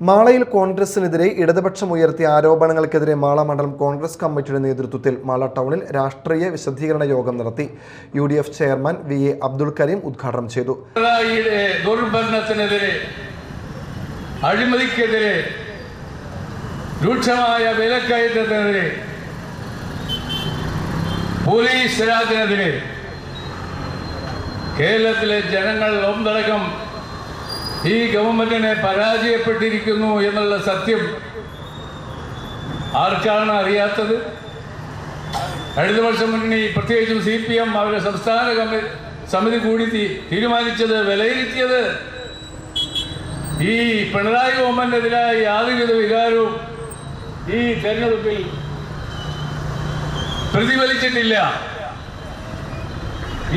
മാളയിൽ കോൺഗ്രസിനെതിരെ ഇടതുപക്ഷം ഉയർത്തിയ ആരോപണങ്ങൾക്കെതിരെ മാള മണ്ഡലം കോൺഗ്രസ് കമ്മിറ്റിയുടെ നേതൃത്വത്തിൽ മാള ടൗണിൽ രാഷ്ട്രീയ വിശദീകരണ യോഗം നടത്തി. UDF chairman VA Abdul Karim ഉദ്ഘാടനം ചെയ്തു. ദുർഭരണത്തിനെതിരെ, അഴിമതിക്കെതിരെ, രൂക്ഷമായ വിലക്കയറ്റത്തിനെതിരെ, പോലീസ് രാജിനെതിരെ കേരളത്തിലെ ജനങ്ങൾ ഒന്നടങ്കം ഈ ഗവൺമെന്റിനെ പരാജയപ്പെട്ടിരിക്കുന്നു എന്നുള്ള സത്യം ആർക്കാണ് അറിയാത്തത്? കഴിഞ്ഞ വർഷം മുന്നേ പ്രത്യേകിച്ചും CPM അവരുടെ സംസ്ഥാന സമിതി കൂടി തീരുമാനിച്ചത്, വിലയിരുത്തിയത് ഈ പിണറായി ഗവൺമെന്റിനെതിരായ യാതൊരുവിധ വികാരവും ഈ തെരഞ്ഞെടുപ്പിൽ പ്രതിഫലിച്ചിട്ടില്ല.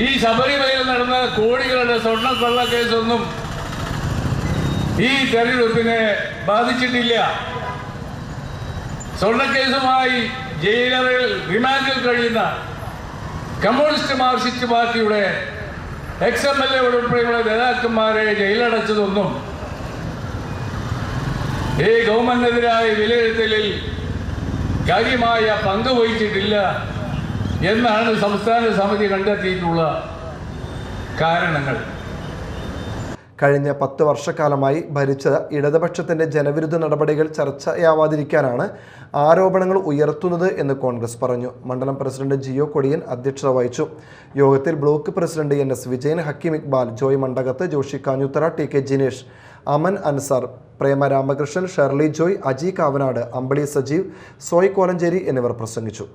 ഈ ശബരിമലയിൽ നടന്ന കോടികളുടെ സ്വർണ്ണക്കൊള്ളക്കേസൊന്നും ഈ തെരഞ്ഞെടുപ്പിനെ ബാധിച്ചിട്ടില്ല. സ്വർണ്ണക്കേസുമായി ജയിലറിൽ റിമാൻഡിൽ കഴിയുന്ന കമ്മ്യൂണിസ്റ്റ് മാർക്സിസ്റ്റ് പാർട്ടിയുടെ XMLA ഉൾപ്പെടെയുള്ള നേതാക്കന്മാരെ ജയിലടച്ചതൊന്നും ഈ ഗവൺമെന്റിനെതിരായ വിലയിരുത്തലിൽ കാര്യമായ പങ്ക് വഹിച്ചിട്ടില്ല എന്നാണ് സംസ്ഥാന സമിതി കണ്ടെത്തിയിട്ടുള്ള കാരണങ്ങൾ. കഴിഞ്ഞ 10 വർഷക്കാലമായി ഭരിച്ച ഇടതുപക്ഷത്തിന്റെ ജനവിരുദ്ധ നടപടികൾ ചർച്ചയാവാതിരിക്കാനാണ് ആരോപണങ്ങൾ ഉയർത്തുന്നത് എന്ന് കോൺഗ്രസ് പറഞ്ഞു. മണ്ഡലം പ്രസിഡന്റ് ജിയോ കൊടിയൻ അധ്യക്ഷത വഹിച്ചു. യോഗത്തിൽ block president NS Vijayan, Hakeem Iqbal, Joy Mandakath, Joshi Kanjuthara, TK Jinesh, Aman Ansar, Prema Ramakrishnan, Shirley Joy, Aji Kavanad, Ambili Sajeev, Soy Kolenchery എന്നിവർ പ്രസംഗിച്ചു.